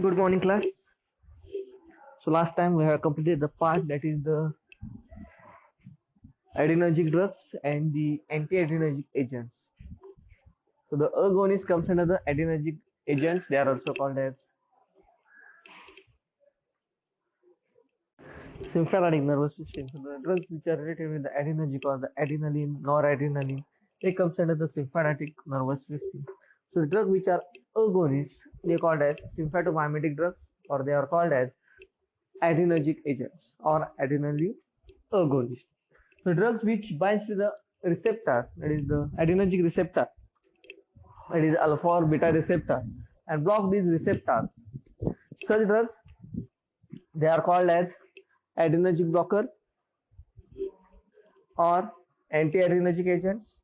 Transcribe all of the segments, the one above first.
Good morning, class. So last time we have completed the part that is the adrenergic drugs and the anti-adrenergic agents. So the agonist comes under the adrenergic agents. They are also called as sympathetic nervous system. So the drugs which are related with the adrenergic or the adrenaline, noradrenaline, they comes under the sympathetic nervous system. So the drugs which are agonists, they are called as sympathomimetic drugs, or they are called as adrenergic agents or adrenaline agonist. So drugs which binds to the receptor, that is the adrenergic receptor, that is alpha or beta receptor, and block these receptors. Such drugs, they are called as adrenergic blocker or anti-adrenergic agents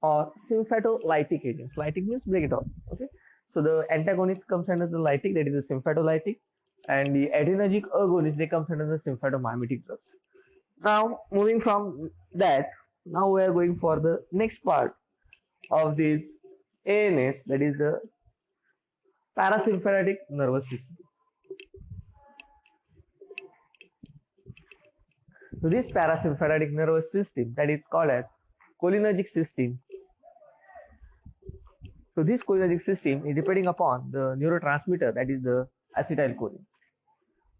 or sympatholytic agents. Lytic means break it off. Okay. So the antagonist comes under the lytic, that is the sympatholytic, and the adrenergic agonist, they comes under the sympathomimetic drugs. Now moving from that, now we are going for the next part of this ANS, that is the parasympathetic nervous system. So this parasympathetic nervous system, that is called as cholinergic system. So this cholinergic system is depending upon the neurotransmitter, that is the acetylcholine.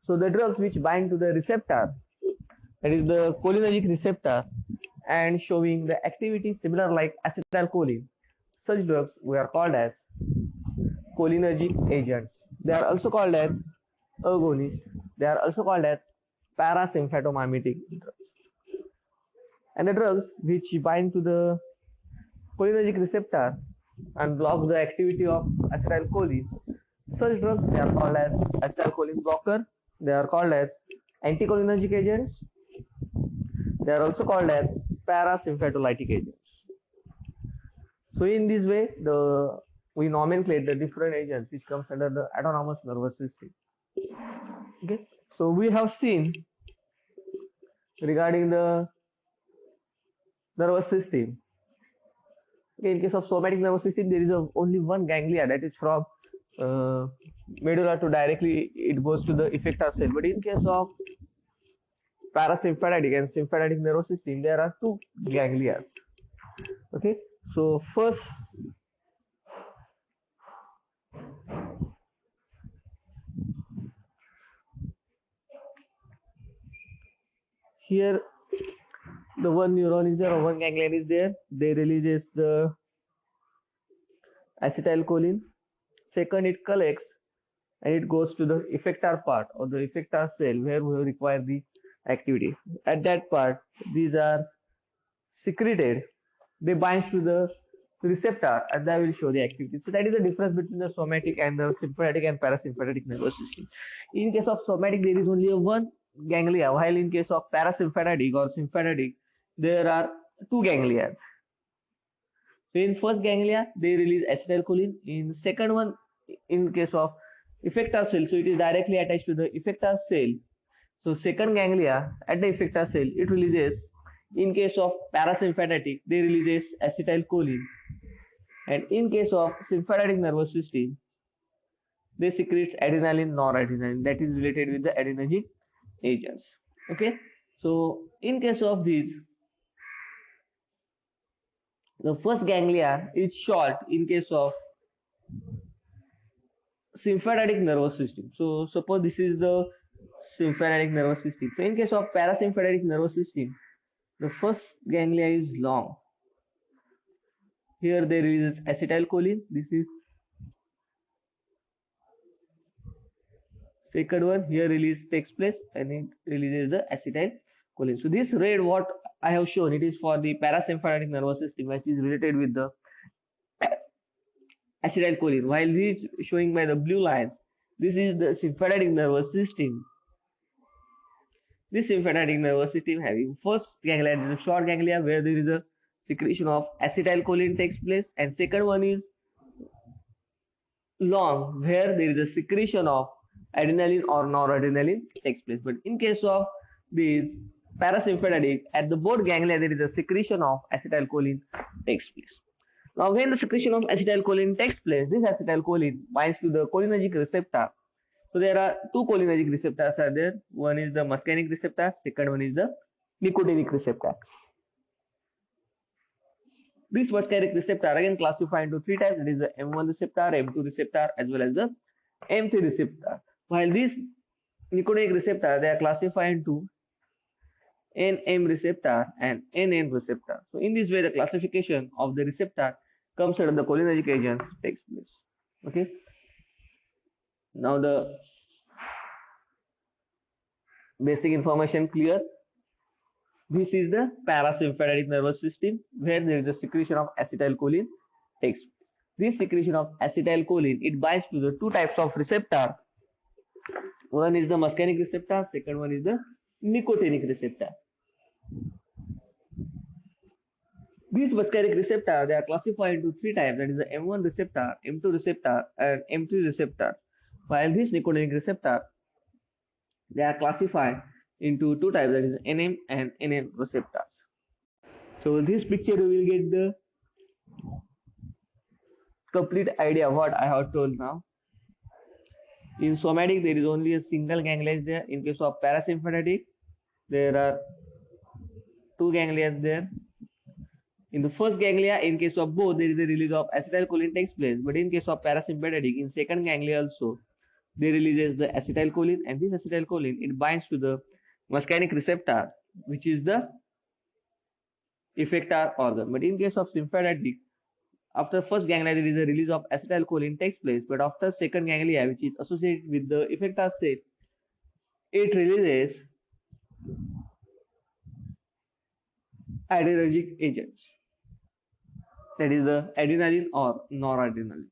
So the drugs which bind to the receptor, that is the cholinergic receptor, and showing the activity similar like acetylcholine, such drugs we are called as cholinergic agents. They are also called as agonists. They are also called as parasympathomimetic drugs. And the drugs which bind to the cholinergic receptor and block the activity of acetylcholine, such drugs they are called as acetylcholine blocker. They are called as anticholinergic agents. They are also called as parasympatholytic agents. So in this way, we nomenclate the different agents which comes under the autonomous nervous system. Okay, so we have seen regarding the nervous system. Okay, in case of somatic nervous system, there is only one ganglia, that is from medulla to directly it goes to the effector cell. But in case of parasympathetic and sympathetic nervous system, there are two ganglia. Okay, so first, here the one neuron is there or one ganglion is there. They releases the acetylcholine. Second, it collects and it goes to the effector part or the effector cell where we require the activity. At that part, these are secreted. They bind to the receptor and that will show the activity. So that is the difference between the somatic and the sympathetic and parasympathetic nervous system. In case of somatic, there is only one ganglia, while in case of parasympathetic or sympathetic, there are two ganglia. So in first ganglia, they release acetylcholine. In second one, in case of effector cell, so it is directly attached to the effector cell. So second ganglia at the effector cell, it releases. In case of parasympathetic, they releases acetylcholine, and in case of sympathetic nervous system, they secrete adrenaline, noradrenaline, that is related with the adrenergic agents. Okay, so in case of these, the first ganglia is short in case of sympathetic nervous system. So suppose this is the sympathetic nervous system. So in case of parasympathetic nervous system, the first ganglia is long. Here there is acetylcholine. This is second one. Here release takes place and it releases the acetylcholine. So this red what I have shown, it is for the parasympathetic nervous system, which is related with the acetylcholine. While this is showing by the blue lines, this is the sympathetic nervous system. This sympathetic nervous system having first ganglia is a short ganglia where there is a secretion of acetylcholine takes place, and second one is long where there is a secretion of adrenaline or noradrenaline takes place. But in case of these parasympathetic, at the both ganglia there is a secretion of acetylcholine takes place. Now, when the secretion of acetylcholine takes place, this acetylcholine binds to the cholinergic receptor. So there are two cholinergic receptors are there. One is the muscarinic receptor, second one is the nicotinic receptor. This muscarinic receptor are again classified into three types, that is the M1 receptor, M2 receptor, as well as the M3 receptor. While these nicotinic receptor, they are classified into NM receptor and NN receptor. So in this way, the classification of the receptor comes under the cholinergic agents takes place. Okay. Now the basic information clear. This is the parasympathetic nervous system where there is a secretion of acetylcholine takes place. This secretion of acetylcholine, it binds to the two types of receptor. One is the muscarinic receptor, second one is the nicotinic receptor. These muscarinic receptor, they are classified into three types, that is the M1 receptor, M2 receptor, and M3 receptor. While these nicotinic receptor, they are classified into two types, that is NM and NN receptors. So in this picture we will get the complete idea of what I have told now. In somatic, there is only a single ganglia is there. In case of parasympathetic, there are two ganglia there. In the first ganglia, in case of both, there is a release of acetylcholine takes place. But in case of parasympathetic, in second ganglia also, they releases the acetylcholine, and this acetylcholine, it binds to the muscarinic receptor, which is the effector organ. But in case of sympathetic, after first ganglia, there is a release of acetylcholine takes place, but after second ganglia, which is associated with the effector cell, it releases adrenergic agents, that is the adrenaline or noradrenaline.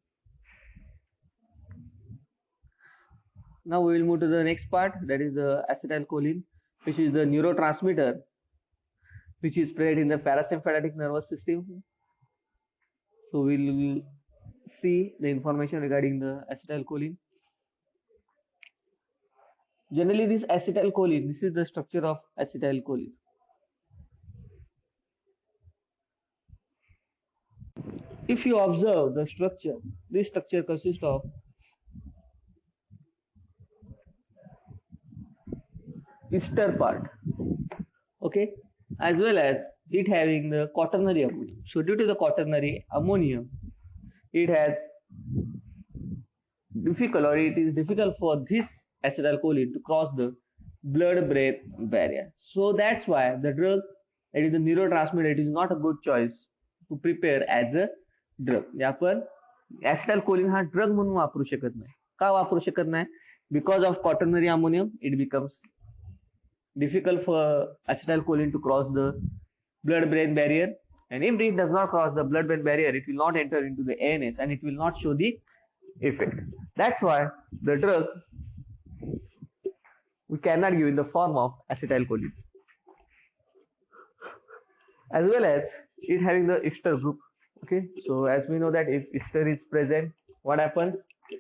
Now we will move to the next part, that is the acetylcholine, which is the neurotransmitter, which is present in the parasympathetic nervous system. So we will see the information regarding the acetylcholine. Generally, this acetylcholine, this is the structure of acetylcholine. If you observe the structure, this structure consists of ester part, okay, as well as it having the quaternary ammonium. So due to the quaternary ammonium, it has difficult, or it is difficult for this acetylcholine to cross the blood-brain barrier. So that's why the drug, that is the neurotransmitter, it is not a good choice to prepare as a drug. आपण acetylcholine हा drug म्हणून वापरू शकत नाही. का वापरू शकत नाही? Because of quaternary ammonium, it becomes difficult for acetylcholine to cross the blood-brain barrier, and if it does not cross the blood-brain barrier, it will not enter into the ANS and it will not show the effect. That's why the drug we cannot give in the form of acetylcholine, as well as it having the ester group. Okay, so as we know that if ester is present, what happens?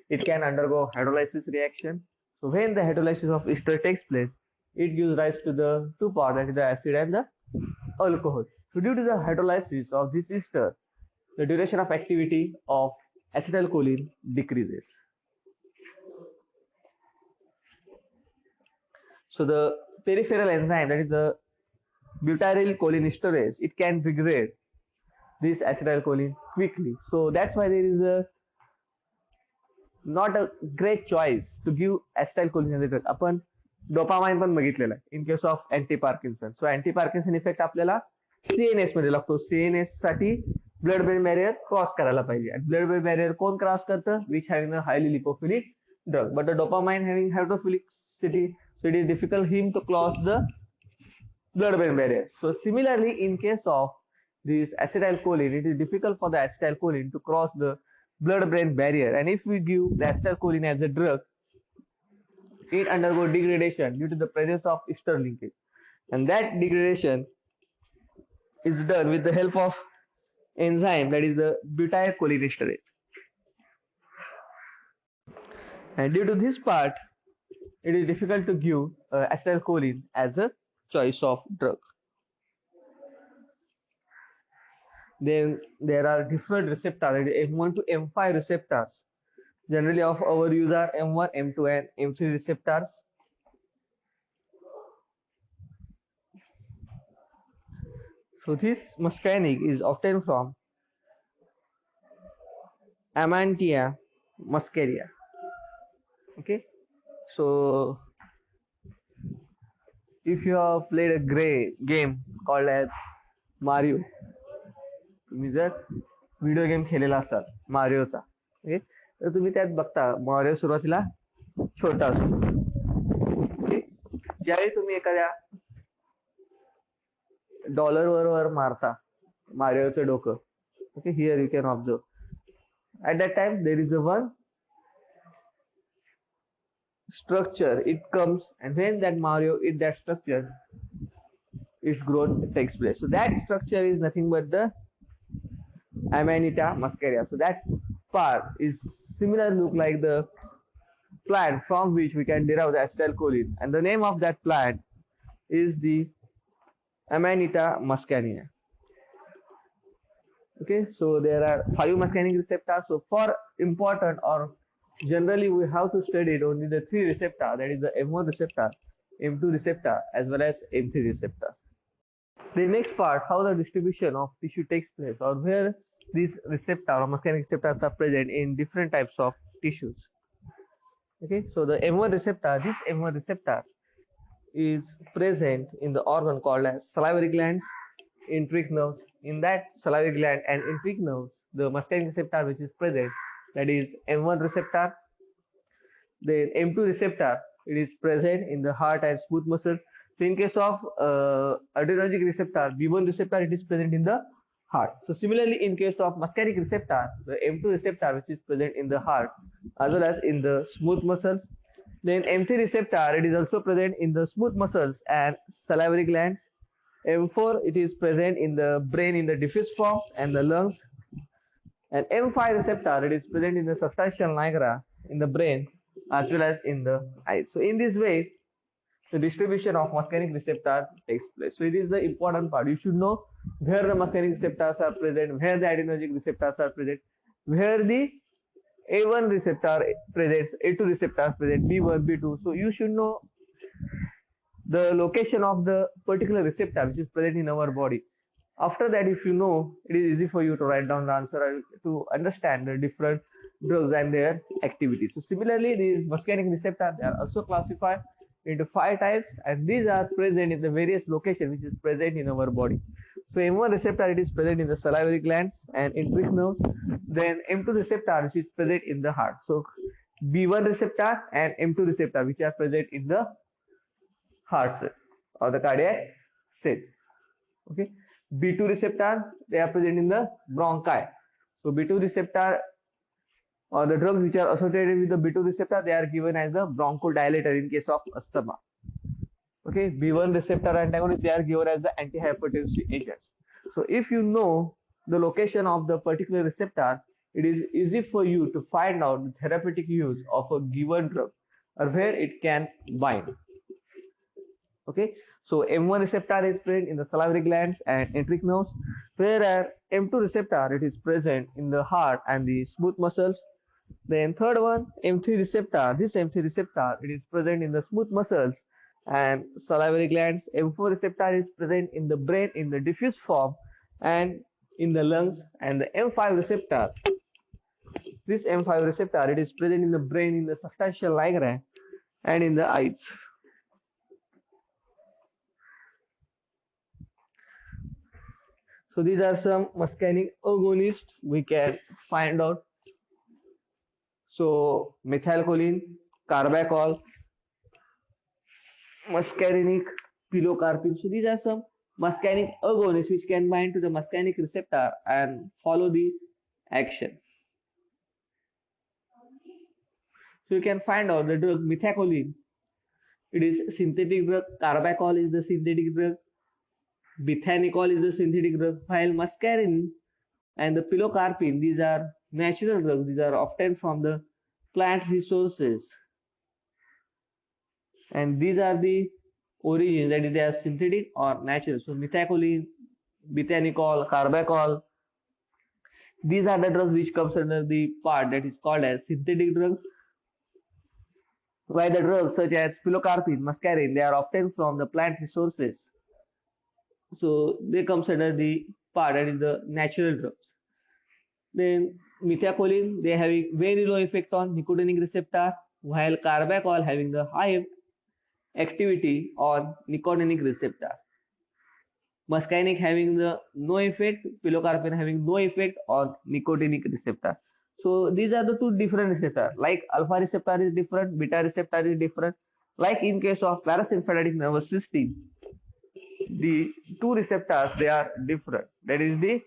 It can undergo hydrolysis reaction. So when the hydrolysis of ester takes place, it gives rise to the two parts, that is the acid and the alcohol. So due to the hydrolysis of this ester, the duration of activity of acetylcholine decreases. So the peripheral enzyme, that is the butyryl cholinesterase, it can degrade this acetylcholine quickly. So that's why there is not a great choice to give acetylcholine as a drug. आपण dopamine पण बघितलेला आहे in case of anti Parkinson. So anti Parkinson effect आपल्याला CNS मध्ये लागतो. CNS साठी blood brain barrier cross करायला पाहिजे, आणि ब्लड ब्रेन बॅरियर कोण क्रॉस करतं? Which having a highly lipophilic drug, but the dopamine having hydrophilicity, so it is difficult him to cross the blood brain barrier. So similarly, in case of this acetylcholine, it is difficult for the acetylcholine to cross the blood brain barrier, and if we give the acetylcholine as a drug, it undergo degradation due to the presence of ester linkage, and that degradation is done with the help of enzyme, that is the butyl cholinesterase, and due to this part, it is difficult to give acetylcholine as a choice of drug. Then there are different receptors, M1 to M5 receptors. Generally of our use are M1, M2 and M3 receptors. So this muscarinic is obtained from Amantia muscaria. Okay. So if you have played a grey game called as Mario, तुम्ही जर video game खेळलेला असाल मारिओचा, okay, तर तुम्ही त्यात बघता Mario सुरुवातीला छोटा असतो. ओके, ज्यावेळी तुम्ही एखाद्या डॉलर वर मारता मारिओचं डोकं, okay, here you can observe at that time there is a one structure it comes, and when that Mario eat that structure, its growth takes place. So that structure is nothing but the Amanita muscaria. So that part is similar look like the plant from which we can derive the acetylcholine, and the name of that plant is the Amanita muscaria. Okay, so there are 5 muscarinic receptors. So for important or generally we have to study only the 3 receptor, that is the M1 receptor, M2 receptor as well as M3 receptor. The next part, how the distribution of tissue takes place, or where these receptor or muscarinic receptors are present in different types of tissues. Okay, so the M1 receptor, this M1 receptor is present in the organ called as salivary glands, enteric nerves. In that salivary gland and enteric nerves, the muscarinic receptor which is present, that is M1 receptor. Then M2 receptor, it is present in the heart and smooth muscles. So in case of adrenergic receptor, B1 receptor, it is present in the heart. So similarly in case of muscarinic receptor, the M2 receptor which is present in the heart as well as in the smooth muscles. Then M3 receptor, it is also present in the smooth muscles and salivary glands. M4, it is present in the brain in the diffuse form and the lungs. And M5 receptor, it is present in the substantial nigra in the brain as well as in the eyes. So in this way, the distribution of muscarinic receptor takes place. So it is the important part. You should know where the muscarinic receptors are present, where the adrenergic receptors are present, where the A1 receptor presents, A2 receptors present, B1, B2. So you should know the location of the particular receptor which is present in our body. After that, if you know, it is easy for you to write down the answer, to understand the different drugs and their activities. So similarly, these muscarinic receptors, they are also classified into 5 types, and these are present in the various locations which is present in our body. So M1 receptor, it is present in the salivary glands and enteric nerves. Then M2 receptor, which is present in the heart. So B1 receptor and M2 receptor, which are present in the heart cell or the cardiac cell. Okay. B2 receptor, they are present in the bronchi. So B2 receptor or the drugs which are associated with the B2 receptor, they are given as the bronchodilator in case of asthma. Okay, B1 receptor antagonists, they are given as the antihypertensive agents. So if you know the location of the particular receptor, it is easy for you to find out the therapeutic use of a given drug or where it can bind. Okay, so M1 receptor is present in the salivary glands and enteric nerves, whereas M2 receptor, it is present in the heart and the smooth muscles. Then third one, M3 receptor, this M3 receptor, it is present in the smooth muscles and salivary glands. M4 receptor is present in the brain in the diffuse form and in the lungs. And the M5 receptor, this M5 receptor, it is present in the brain in the substantial nigra and in the eyes. So these are some muscarinic agonists we can find out. So methylcholine, carbachol, muscarinic, pilocarpine. So these are some muscarinic agonists which can bind to the muscarinic receptor and follow the action. So you can find out the drug methylcholine. It is synthetic drug. Carbachol is the synthetic drug. Bithanicol is the synthetic drug. While muscarine and the pilocarpine, these are natural drugs. These are often from the plant resources, and these are the origins, that is they are synthetic or natural. So methylcholine, bithanicol, carbachol, These are the drugs which comes under the part that is called as synthetic drugs, while the drugs such as pilocarpine, muscarine, they are obtained from the plant resources. So they comes under the part that is the natural drugs. Then methacholine, they having very low effect on nicotinic receptor, while carbachol having the high activity on nicotinic receptor. Muscarinic having the no effect, pilocarpine having no effect on nicotinic receptor. So these are the two different receptors. Like alpha receptor is different, beta receptor is different. Like in case of parasympathetic nervous system, the two receptors they are different. That is the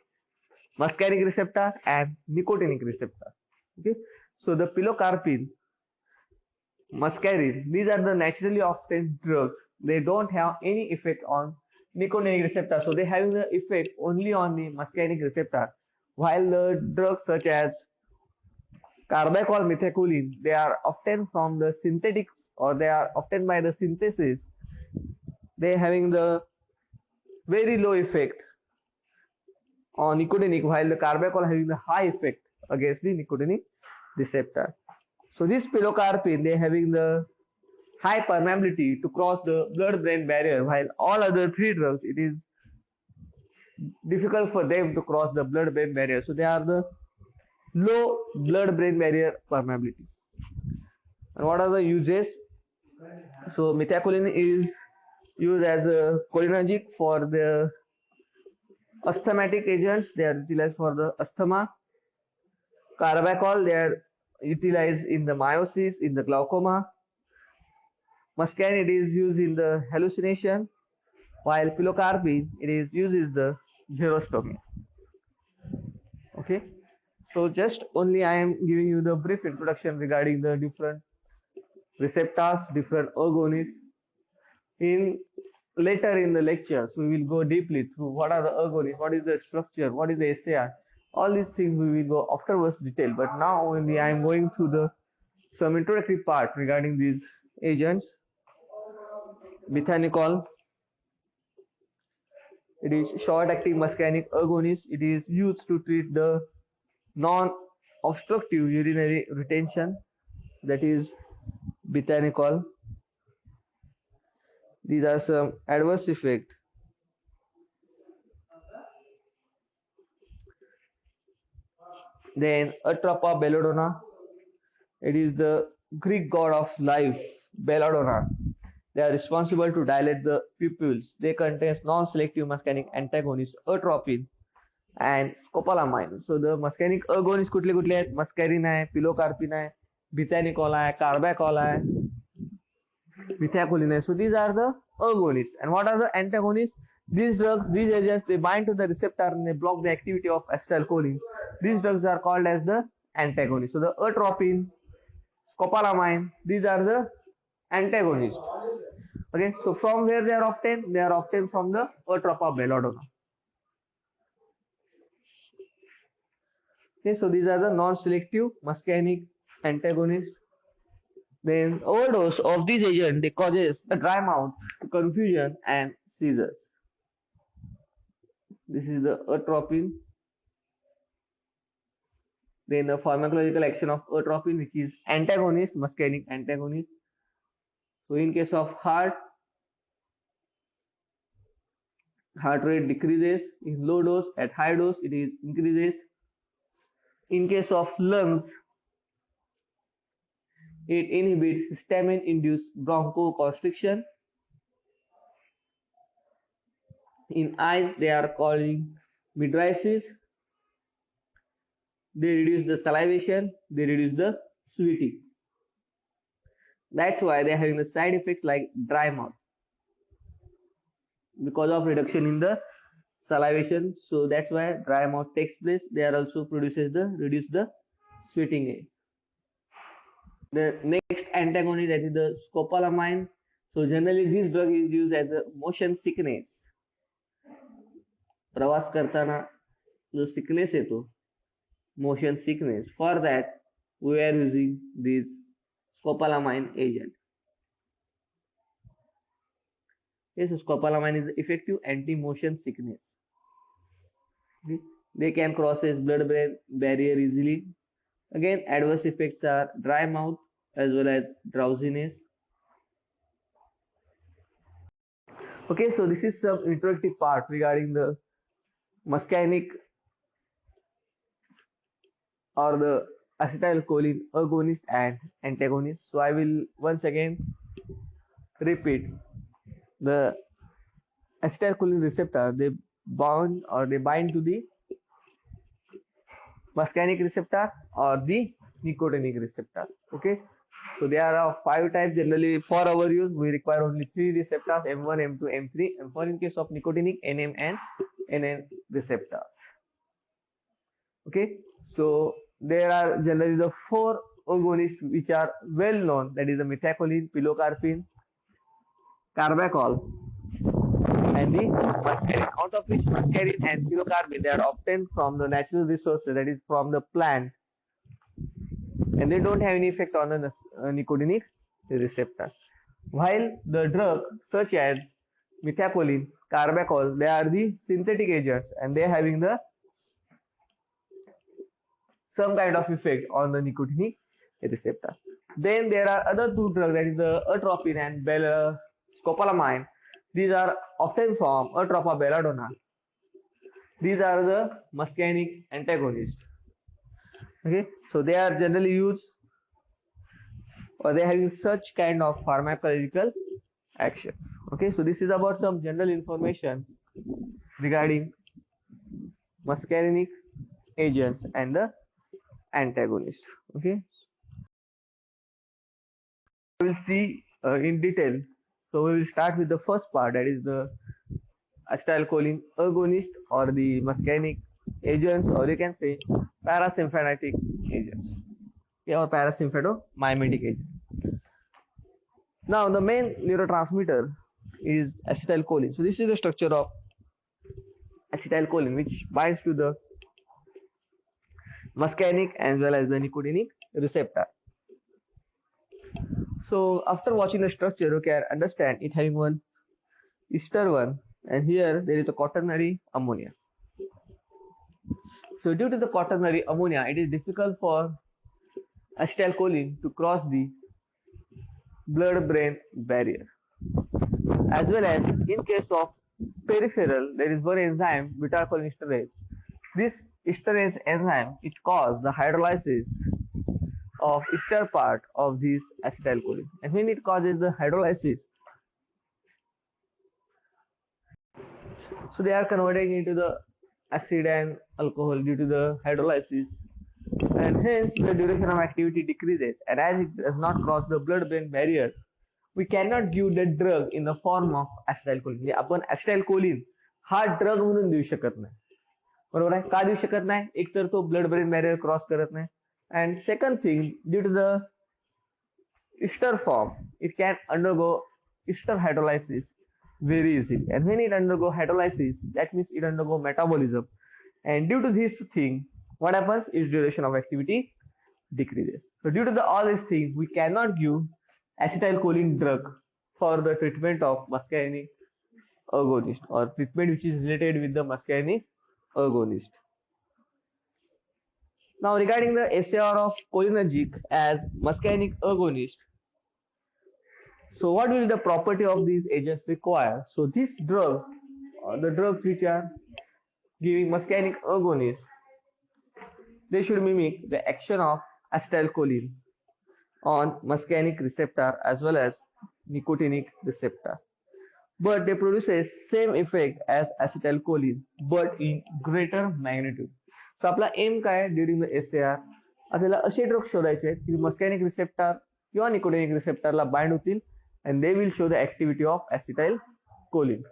muscarinic receptor and nicotinic receptor. Okay, so the pilocarpine, muscarine, these are the naturally obtained drugs. They don't have any effect on nicotinic receptor, so they have the effect only on the muscarinic receptor. While the drugs such as carbachol, methacholine, they are obtained from the synthetics or they are obtained by the synthesis. They having the very low effect on nicotinic, while the carbachol having the high effect against the nicotinic receptor. So this pilocarpine, they having the high permeability to cross the blood-brain barrier, while all other three drugs, it is difficult for them to cross the blood-brain barrier. So they are the low blood-brain barrier permeability. And what are the uses? So methacholine is used as a cholinergic for the asthmatic agents. They are utilized for the asthma. Carbachol, they are utilized in the meiosis, in the glaucoma. Muscarine, it is used in the hallucination, while pilocarpine, it is used in the xerostomia. Okay, so just only I am giving you the brief introduction regarding the different receptors, different agonists. In later in the lectures, we will go deeply through what are the agonists, what is the structure, what is the SAR. All these things we will go afterwards detail. But now only I am going through the some introductory part regarding these agents. Methanicol, it is short-acting muscarinic agonist. It is used to treat the non-obstructive urinary retention, that is methanicol. These are some adverse effects. Then Atropa belladonna, it is the Greek god of life, belladonna. They are responsible to dilate the pupils. They contain non-selective muscarinic antagonists, atropine and scopolamine. So the muscarinic agonists कुठले कुठले आहेत? Muscarine आहे, pilocarpine आहे, methanicol आहे, carbachol आहे, methacholine आहे. So these are the agonists. And what are the antagonists? These drugs, these agents, they bind to the receptor and they block the activity of acetylcholine. These drugs are called as the antagonists. So the atropine, scopolamine, these are the antagonists. Okay, so from where they are obtained? They are obtained from the Atropa belladonna. Okay, so these are the non-selective muscarinic antagonists. Then overdose of this agent, they causes a dry mouth, confusion and seizures. This is the atropine. Then the pharmacological action of atropine, which is antagonist, muscarinic antagonist. So in case of heart rate decreases in low dose, at high dose it is increases. In case of lungs, it inhibits histamine induced bronchoconstriction. In eyes, they are calling mydriasis. They reduce the salivation, they reduce the sweating. That's why they are having the side effects like dry mouth because of reduction in the salivation. So that's why dry mouth takes place. They are also reduce the sweating aid. The next antagonist, that is the scopolamine. So generally this drug is used as a motion sickness. प्रवास करताना जो sickness येतो, motion sickness. For that we are using this scopolamine agent. Yes, so scopolamine is effective anti-motion sickness. Okay. They can crosses blood-brain barrier easily. Again, adverse effects are dry mouth as well as drowsiness. Okay, so this is some introductory part regarding the muscarinic or the acetylcholine agonist and antagonist. So I will once again repeat the acetylcholine receptor. They bind to the muscarinic receptor or the nicotinic receptor. Okay, so there are 5 types. Generally, for our use, we require only 3 receptors: M1, M2, M3. And for in case of nicotinic, NM and NN receptors. Okay, so there are generally the 4 agonists which are well known. That is the methacholine, pilocarpine, carbachol, and the muscarine. Out of which muscarine and pilocarpine they are obtained from the natural resources, that is from the plant, and they don't have any effect on the nicotinic receptor. While the drug such as methacholine, carbachol, they are the synthetic agents and they are having the some kind of effect on the nicotinic receptor. Then there are other 2 drugs, that is the atropine and scopolamine. These are often from atropa belladonna. These are the muscarinic antagonists. Okay, so they are generally used or they are having such kind of pharmacological action. Okay, so this is about some general information regarding muscarinic agents and the antagonist. Okay, we will see in detail. So we will start with the first part, that is the acetylcholine agonist or the muscarinic agents, or you can say parasympathetic agents, okay, or parasympathomimetic agent. Now the main neurotransmitter is acetylcholine. So this is the structure of acetylcholine, which binds to the muscarinic as well as the nicotinic receptor. So after watching the structure, you can understand it having one ester one, and here there is a quaternary ammonia. So due to the quaternary ammonia, it is difficult for acetylcholine to cross the blood-brain barrier. As well as in case of peripheral, there is one enzyme, beta-cholinesterase. This esterase enzyme, it causes the hydrolysis of ester part of this acetylcholine, and when it causes the hydrolysis, so they are converting into the acid and alcohol due to the hydrolysis, and hence the duration of activity decreases. And as it does not cross the blood-brain barrier, we cannot give the drug in the form of acetylcholine. आपण acetylcholine हा drug म्हणून देऊ शकत नाही, बरोबर आहे. का देऊ शकत नाही? एक तर तो ब्लड ब्रेन बॅरियर क्रॉस करत नाही, and second thing, due to the ester form, it can undergo ester hydrolysis very easily, and when it undergo hydrolysis, that means it undergo metabolism, and due to this thing, what happens is duration of activity decreases. So due to all these things, we cannot give acetylcholine drug for the treatment of muscarinic agonist or treatment which is related with the muscarinic agonist. Now regarding the SAR of cholinergic as muscarinic agonist, so what will the property of these agents require? So these drugs, the drugs which are giving muscarinic agonist, they should mimic the action of acetylcholine on muscarinic receptor as well as nicotinic receptor, but they produces same effect as acetylcholine but in greater magnitude. So आपला M काय during the SAR, आपल्याला असे drug शोधायचे आहेत की मस्कॅनिक receptor किंवा nicotinic रिसेप्टरला bind होतील and they will show the activity of acetylcholine,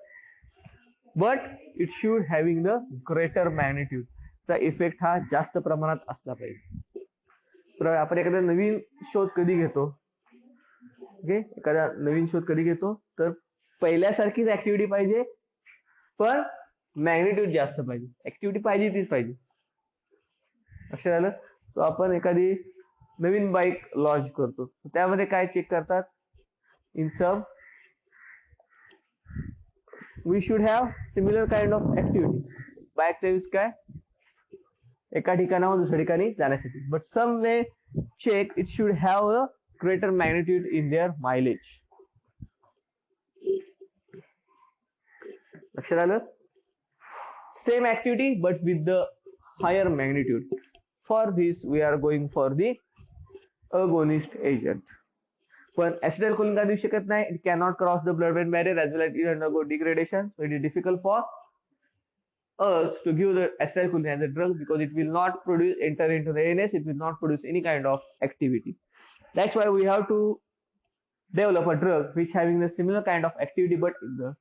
but it should having the greater magnitude. चा इफेक्ट हा जास्त प्रमाणात असला पाहिजे. तर आपण एखादा नवीन शोध कधी घेतो, ओके, एखादा नवीन शोध कधी घेतो तर पहिल्यासारखीच ऍक्टिव्हिटी पाहिजे पण मॅग्निट्यूड जास्त पाहिजे. ऍक्टिव्हिटी पाहिजे तीच पाहिजे, लक्षात आलं. तो आपण एखादी नवीन बाईक लॉन्च करतो, त्यामध्ये काय चेक करतात, in some we should have similar kind of activity. बाईकचा यूज काय, एका ठिकाणाहून दुसऱ्या ठिकाणी जाण्यासाठी. But some way check it should have a greater magnitude in their mileage. लक्षात आलं? Same activity but with the higher magnitude. For this we are going for the agonist agent. पण acetylcholine का देऊ शकत नाही? It cannot cross the blood-brain barrier as well as it undergo degradation. So it is difficult for us to give the acetylcholine as a drug because it will not enter into the ANS. It will not produce any kind of activity. That's why we have to develop a drug which having the similar kind of activity but in the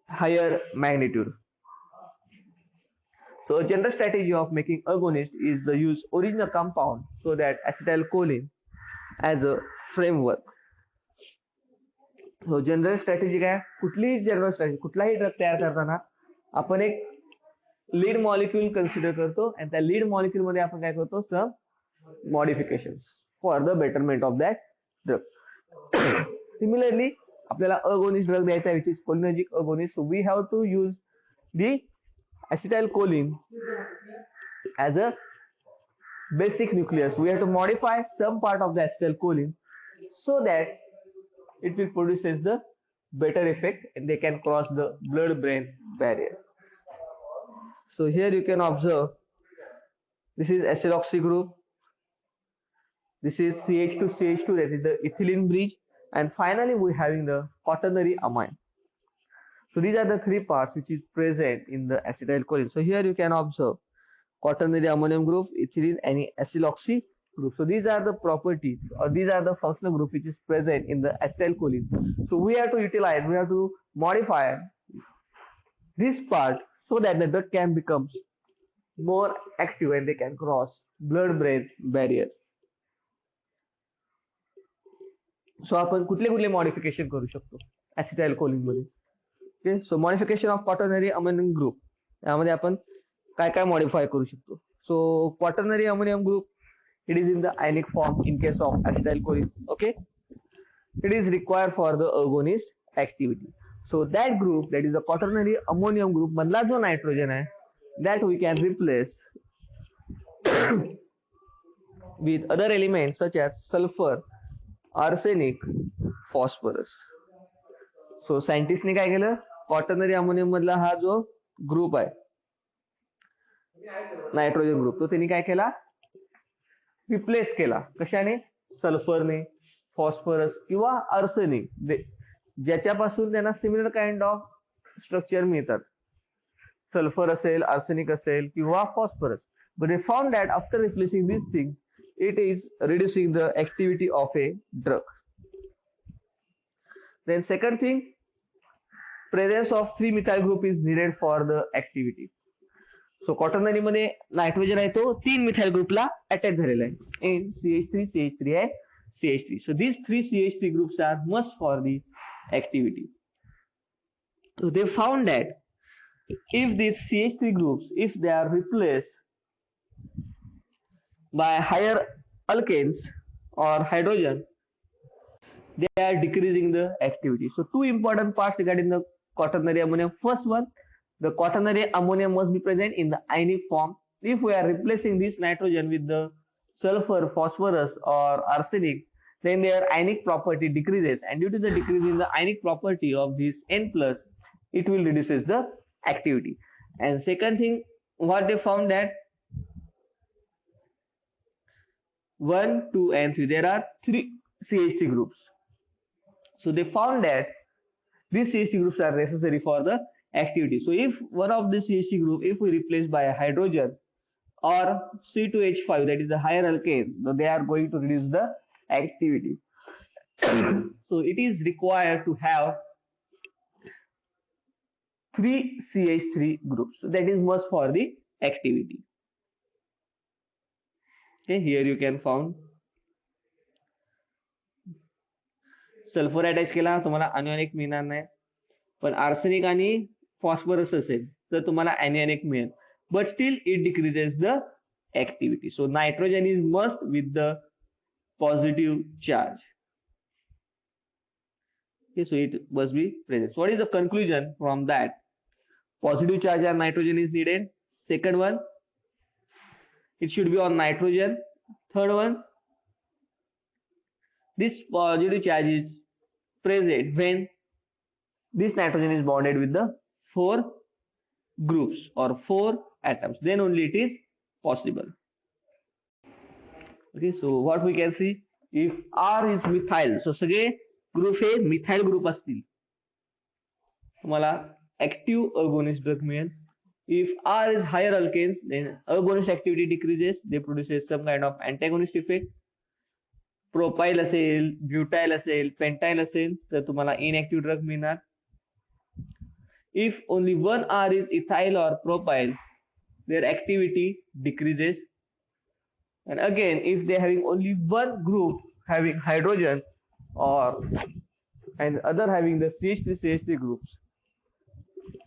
higher magnitude. So a general strategy of making agonist is the use original compound so that acetylcholine as a framework. So general strategy काय? कुठलीही general strategy, कुठलाही drug तयार करताना आपण एक lead molecule consider करतो आणि त्या लीड मॉलिक्यूल मध्ये आपण काय करतो? Some modifications for the betterment of that drug. Similarly आपल्याला अगोनिस्ट ड्रग द्यायचा which is cholinergic agonist. So we have to use the acetylcholine as a basic nucleus. We have to modify some part of the acetylcholine so that it will produces the better effect and they can cross the blood-brain barrier. So here you can observe this is acyloxy group, this is CH2CH2, that is the ethylene bridge, and finally we having the quaternary amine. So these are the three parts which is present in the acetylcholine. So here you can observe quaternary ammonium group, ethylene and acyloxy group. So these are the properties or these are the functional group which is present in the acetylcholine. So we have to utilize, we have to modify this part so that the drug can become more active and they can cross blood-brain barrier. So आपण कुठले कुठले modification करू शकतो acetylcholine मध्ये? Okay, so modification of quaternary ammonium group. यामध्ये आपण काय काय मॉडिफाय करू शकतो? So quaternary ammonium group, it is in the ionic form in case of acetylcholine. Okay, it is required for the agonist activity. So that group, that is the quaternary ammonium group, मधला जो nitrogen है, that we can replace with other elements such as sulfur, arsenic, phosphorus. So scientist ने काय केलं? Quaternary ammonium मधला हा जो group आहे नायट्रोजन ग्रुप, तो त्यांनी काय केला? रिप्लेस केला. कशाने? सल्फरने, फॉस्फरस किंवा आर्सेनिक, ज्याच्यापासून त्यांना सिमिलर काइंड ऑफ स्ट्रक्चर मिळतात. सल्फर असेल, आर्सेनिक असेल किंवा phosphorus. But they found that after replacing this thing it is reducing the activity of a drug. Then second thing, presence of 3-methyl group is needed for the activity. So quaternary मध्ये nitrogen आहे तो 3-methyl ग्रुपला attach झालेला आहे. CH3, CH3 and CH3. So these 3 CH3 groups are must for the activity. So they found that if these CH3 groups, if they are replaced by higher alkanes or hydrogen, they are decreasing the activity. So two important parts regarding the quaternary ammonium. First one, the quaternary ammonium must be present in the ionic form. If we are replacing this nitrogen with the sulfur, phosphorus or arsenic, then their ionic property decreases, and due to the decrease in the ionic property of this N plus, it will reduces the activity. And second thing, what they found that 1, 2 and 3, there are 3 CH3 groups. So they found that these CH3 groups are necessary for the activity. So if one of the CH3 group, if we replace by a hydrogen or C2H5, that is the higher alkanes, so they are going to reduce the activity. So it is required to have 3 CH3 groups. So that is must for the activity. Okay, here you can found sulphur attach केला तुम्हाला अनियनिक मिळणार नाही, पण arsenic आणि phosphorus असेल तर तुम्हाला अनियनिक मिळेल, but still it decreases the activity. So nitrogen is must with the positive charge. Okay, so it must be present. So what is the conclusion from that? Positive charge and nitrogen is needed. Second one, it should be on nitrogen. Third one, this positive charge is present when this nitrogen is bonded with the 4 groups or 4 atoms, then only it is possible. Okay, so what we can see, if R is methyl, so सगळे group हे methyl group असतील, तुम्हाला active agonist drug मिळेल. If R is higher alkanes, then agonist activity decreases, they produces some kind of antagonist effect. Propyl असेल, butyl असेल, pentyl असेल तर तुम्हाला inactive drug मिळणार. If only one R is ethyl or propyl, their activity decreases. And again, if they are having only one group having hydrogen or and other having the CH3 CH3 groups,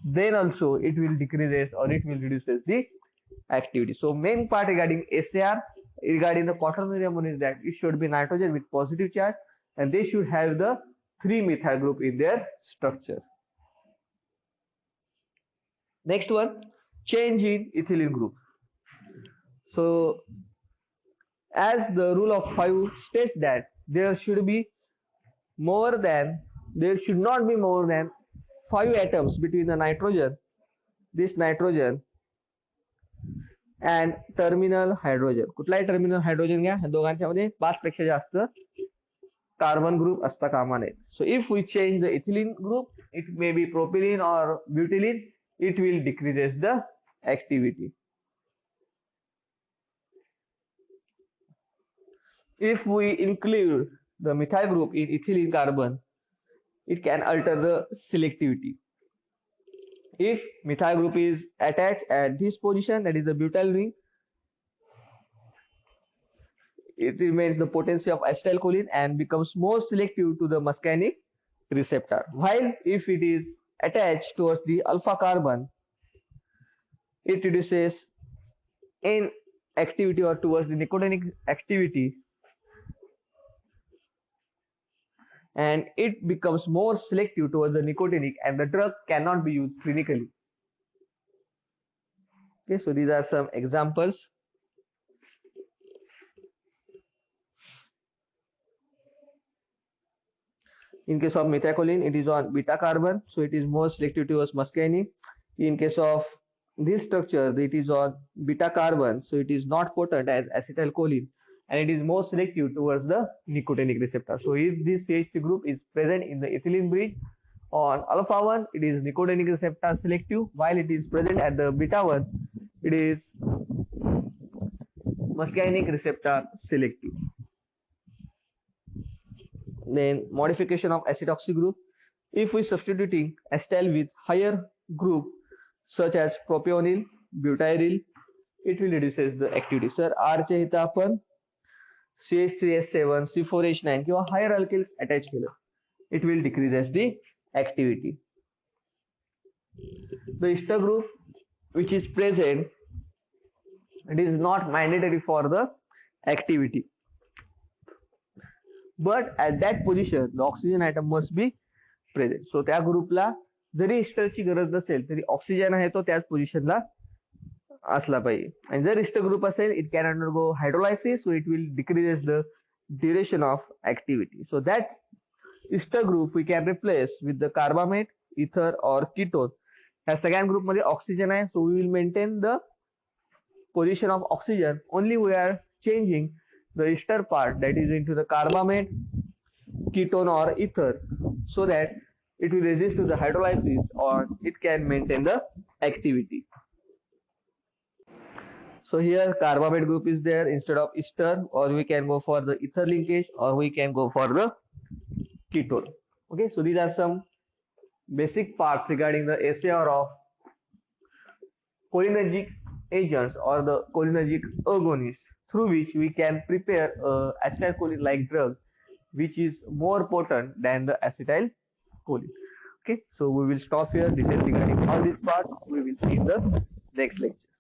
then also it will decreases or it will reduces the activity. So main part regarding SAR, regarding the quaternary ammonia, is that it should be nitrogen with positive charge and they should have the 3 methyl group in their structure. Next one, change in ethylene group. So as the rule of 5 states that there should not be more than 5 atoms between the nitrogen, this nitrogen and terminal hydrogen. कुठलाही terminal hydrogen घ्या, या दोघांच्यामध्ये 5 पेक्षा जास्त carbon group असता कामा नये. So if we change the ethylene group, it may be propylene or butylene, it will decreases the activity. If we include the methyl group in ethylene carbon, it can alter the selectivity. If methyl group is attached at this position, that is the butyl ring, it remains the potency of acetylcholine and becomes more selective to the muscarinic receptor. While if it is attached towards the alpha carbon, it reduces in activity or towards the nicotinic activity, and it becomes more selective towards the nicotinic, and the drug cannot be used clinically. Okay, so these are some examples. In case of methacholine, it is on beta carbon, so it is more selective towards muscarinic. In case of this structure, it is on beta carbon, so it is not potent as acetylcholine, and it is more selective towards the nicotinic receptor. So if this CH3 group is present in the ethylene bridge on alpha 1, it is nicotinic receptor selective, while it is present at the beta 1, it is muscarinic receptor selective. Then modification of acetoxy group. If we substituting acetyl with higher group such as propionyl, butyryl, it will reduces the activity. Sir, R च्या इथं आपण CH3S7, C4H9 किंवा higher alkyls attach केलं, it will decreases the activity. The ester group which is present, it is not mandatory for the activity, but at that position the oxygen atom must be present. So त्या ग्रुपला जरी इस्टरची गरज नसेल तरी oxygen आहे तो त्याच पोझिशनला असला पाहिजे. आणि जर इस्टर ग्रुप असेल, it can undergo hydrolysis, so it will decrease the duration of activity. So that ester group we can replace with the carbamate, ether or ketone. ह्या सगळ्या ग्रुपमध्ये ऑक्सिजन आहे, so we will maintain the position of oxygen, only we are changing the ester part, that is into the carbamate, ketone or ether, so that it will resist to the hydrolysis or it can maintain the activity. So here carbamate group is there instead of ester, or we can go for the ether linkage, or we can go for the ketone. Okay, so these are some basic parts regarding the SAR of cholinergic agents or the cholinergic agonists, through which we can prepare a acetylcholine like drug which is more potent than the acetylcholine. Okay, so we will stop here. Details regarding all these parts we will see in the next lecture.